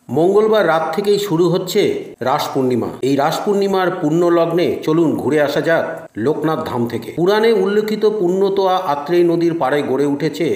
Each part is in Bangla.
মঙ্গলবার রাত থেকেই শুরু হচ্ছে রাস পূর্ণিমা। এই রাস পূর্ণিমার পুণ্য লগ্নে চলুন ঘুরে আসা যাক লোকনাথ ধাম থেকে। পুরাণে উল্লেখিত পুণ্যতোয়া আত্রেয় নদীর পাড়ে গড়ে উঠেছে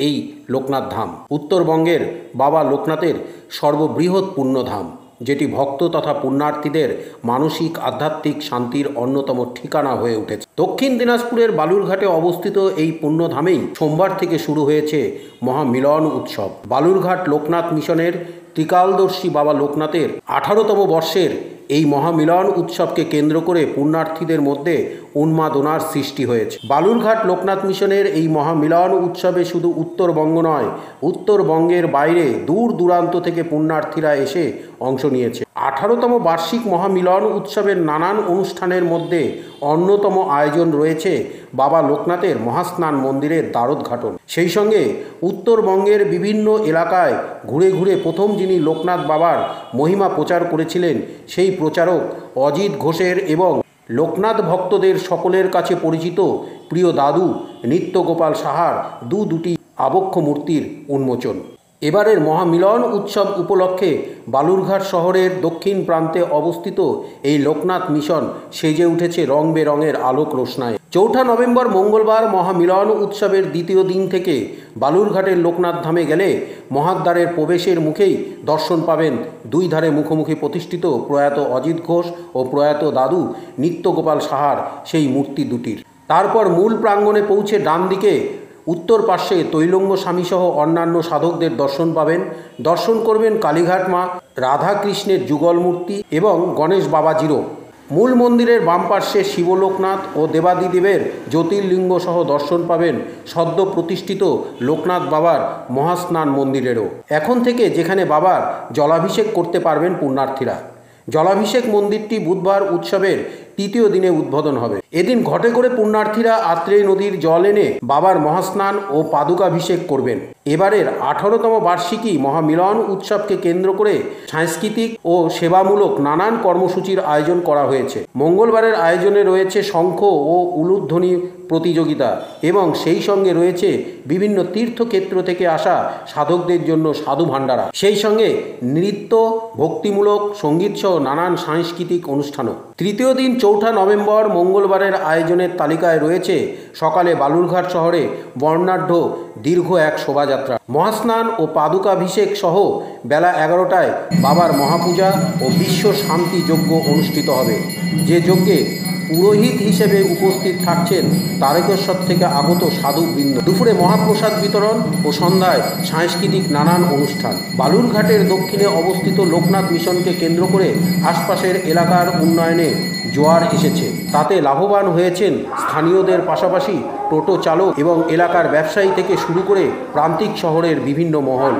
এই লোকনাথ ধাম, উত্তরবঙ্গের বাবা লোকনাথের সর্ববৃহৎ পুণ্যধাম, যেটি ভক্ত তথা পুণ্যার্থীদের মানসিক আধ্যাত্মিক শান্তির অন্যতম ঠিকানা হয়ে উঠেছে। দক্ষিণ দিনাজপুরের বালুরঘাটে অবস্থিত এই পুণ্যধামেই সোমবার থেকে শুরু হয়েছে মহামিলন উৎসব। বালুরঘাট লোকনাথ মিশনের ত্রিকালদর্শী বাবা লোকনাথের 18তম বর্ষের এই মহামিলন উৎসবকে কেন্দ্র করে পুণ্যার্থীদের মধ্যে উন্মাদনার সৃষ্টি হয়েছে। বালুরঘাট লোকনাথ মিশনের এই মহামিলন উৎসবে শুধু উত্তরবঙ্গ নয়, উত্তরবঙ্গের বাইরে দূর দূরান্ত থেকে পুণ্যার্থীরা এসে অংশ নিয়েছে। 18তম বার্ষিক মহামিলন উৎসবের নানান অনুষ্ঠানের মধ্যে অন্যতম আয়োজন রয়েছে বাবা লোকনাথের মহাস্নান মন্দিরের দ্বারোদ্ঘাটন। সেই সঙ্গে উত্তরবঙ্গের বিভিন্ন এলাকায় ঘুরে ঘুরে প্রথম যিনি লোকনাথ বাবার মহিমা প্রচার করেছিলেন সেই প্রচারক অজিত ঘোষের এবং লোকনাথ ভক্তদের সকলের কাছে পরিচিত প্রিয় দাদু নিত্যগোপাল সাহার দুটি আবক্ষ মূর্তির উন্মোচন। এবারের মহামিলন উৎসব উপলক্ষে বালুরঘাট শহরের দক্ষিণ প্রান্তে অবস্থিত এই লোকনাথ মিশন সেজে উঠেছে রং বেরঙের আলোক রোশনায়। 4 নভেম্বর মঙ্গলবার মহামিলন উৎসবের দ্বিতীয় দিন থেকে বালুরঘাটের লোকনাথ ধামে গেলে মহাদ্বারের প্রবেশের মুখেই দর্শন পাবেন দুই ধারে মুখোমুখি প্রতিষ্ঠিত প্রয়াত অজিত ঘোষ ও প্রয়াত দাদু নিত্যগোপাল সাহার সেই মূর্তি দুটির। তারপর মূল প্রাঙ্গণে পৌঁছে ডান দিকে উত্তর পার্শ্বে তৈলঙ্গ স্বামীসহ অন্যান্য সাধকদের দর্শন পাবেন। দর্শন করবেন কালীঘাট মা, রাধাকৃষ্ণের যুগল মূর্তি এবং গণেশ বাবাজিরও। মূল মন্দিরের বাম পার্শ্বে শিবলোকনাথ ও দেবাদিদেবের জ্যোতির্লিঙ্গ সহ দর্শন পাবেন সদ্য প্রতিষ্ঠিত লোকনাথ বাবার মহাস্নান মন্দিরেরও। এখন থেকে যেখানে বাবার জলাভিষেক করতে পারবেন পুণ্যার্থীরা। জলাভিষেক মন্দিরটি বুধবার উৎসবের তৃতীয় দিনে উদ্বোধন হবে। এদিন ঘটে করে পুণ্যার্থীরা আত্রেয় নদীর জল এনে বাবার মহাস্নান ও পাদুকাভিষেক করবেন। এবারের 18তম বার্ষিকী মহামিলন উৎসবকে কেন্দ্র করে সাংস্কৃতিক ও সেবামূলক নানান কর্মসূচির আয়োজন করা হয়েছে। মঙ্গলবারের আয়োজনে রয়েছে শঙ্খ ও উলুধ্বনি প্রতিযোগিতা এবং সেই সঙ্গে রয়েছে বিভিন্ন তীর্থক্ষেত্র থেকে আসা সাধকদের জন্য সাধু ভাণ্ডারা, সেই সঙ্গে নৃত্য, ভক্তিমূলক সঙ্গীত সহ নানান সাংস্কৃতিক অনুষ্ঠানও। তৃতীয় দিন 4 নভেম্বর মঙ্গলবারের আয়োজনের তালিকায় রয়েছে সকালে বালুরঘাট শহরে বর্ণাঢ্য দীর্ঘ এক শোভাযাত্রা, মহাস্নান ও পাদুকাভিষেক সহ বেলা 11টায় বাবার মহাপূজা ও বিশ্ব শান্তি যজ্ঞ অনুষ্ঠিত হবে, যে যজ্ঞে পুরোহিত হিসেবে উপস্থিত থাকছেন তারকেশ্বর থেকে আগত সাধুবৃন্দ। দুপুরে মহাপ্রসাদ বিতরণ ও সন্ধ্যায় সাংস্কৃতিক নানান অনুষ্ঠান। বালুরঘাটের দক্ষিণে অবস্থিত লোকনাথ মিশনকে কেন্দ্র করে আশপাশের এলাকার উন্নয়নে জোয়ার এসেছে। তাতে লাভবান হয়েছেন স্থানীয়দের পাশাপাশি টোটো চালক এবং এলাকার ব্যবসায়ী থেকে শুরু করে প্রান্তিক শহরের বিভিন্ন মহল।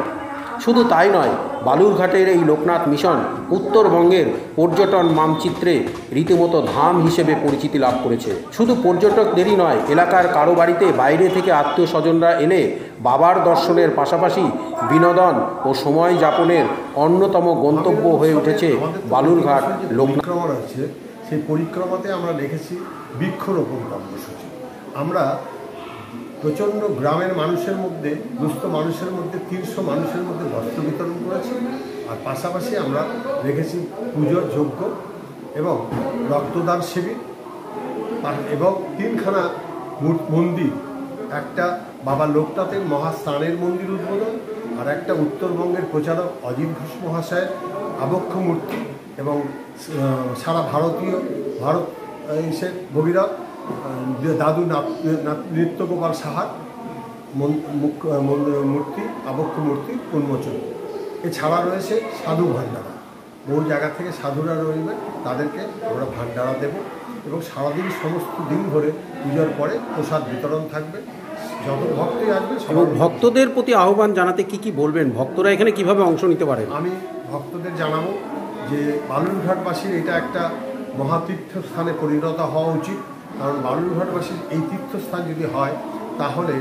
শুধু তাই নয়, বালুরঘাটের এই লোকনাথ মিশন উত্তরবঙ্গের পর্যটন মানচিত্রে রীতিমতো ধাম হিসেবে পরিচিতি লাভ করেছে। শুধু পর্যটকদেরই নয়, এলাকার কারো বাড়িতে বাইরে থেকে আত্মীয় স্বজনরা এলে বাবার দর্শনের পাশাপাশি বিনোদন ও সময় যাপনের অন্যতম গন্তব্য হয়ে উঠেছে বালুরঘাট লোকনাথ। সেই পরিক্রমাতে আমরা দেখেছি বৃক্ষরোপণ কর্মসূচি। আমরা প্রচণ্ড গ্রামের মানুষের মধ্যে, দুস্থ মানুষের মধ্যে 300 মানুষের মধ্যে বস্ত্র বিতরণ করেছি। আর পাশাপাশি আমরা রেখেছি পুজোর যজ্ঞ এবং রক্তদান শিবির এবং 3খানা মন্দির, একটা বাবা লোকনাথের মহাস্নানের মন্দির উদ্বোধন, আর একটা উত্তরবঙ্গের প্রচারক অজিত ঘোষ মহাশয়ের আবক্ষ মূর্তি এবং সারা ভারত ভগীরথ দাদু নিত্যগোপাল সাহার মূর্তি, আবক্ষ মূর্তি উন্মোচন। এছাড়া রয়েছে সাধু ভাণ্ডারা। বহু জায়গা থেকে সাধুরা রইবে, তাদেরকে আমরা ভাণ্ডারা দেব এবং সারাদিন সমস্ত দিন ধরে পুজোর পরে প্রসাদ বিতরণ থাকবে। যত ভক্তই আসবে এবং ভক্তদের প্রতি আহ্বান জানাতে কি বলবেন? ভক্তরা এখানে কিভাবে অংশ নিতে পারেন? আমি ভক্তদের জানাবো যে বালুরঘাটবাসীর এটা একটা মহাতীর্থস্থানে পরিণত হওয়া উচিত। কারণ বালুরঘাটবাসীর এই তীর্থস্থান যদি হয় তাহলে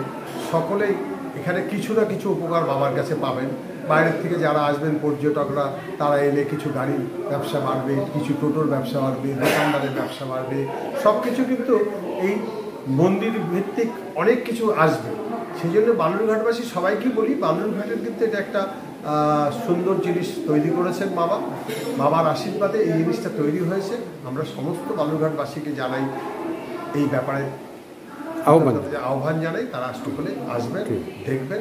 সকলেই এখানে কিছু না কিছু উপকার বাবার কাছে পাবেন। বাইরের থেকে যারা আসবেন পর্যটকরা, তারা এলে কিছু গাড়ির ব্যবসা বাড়বে, কিছু টোটোর ব্যবসা বাড়বে, দোকানদারের ব্যবসা বাড়বে, সব কিছু কিন্তু এই মন্দির ভিত্তিক অনেক কিছু আসবে। সেই জন্য বালুরঘাটবাসী সবাইকে বলি, বালুরঘাটের কিন্তু এটা একটা সুন্দর জিনিস তৈরি করেছেন বাবার আশীর্বাদে এই জিনিসটা তৈরি হয়েছে। আমরা সমস্ত বালুরঘাটবাসীকে জানাই এই ব্যাপারে আহ্বান জানাই, তারা সকলে আসবেন, দেখবেন।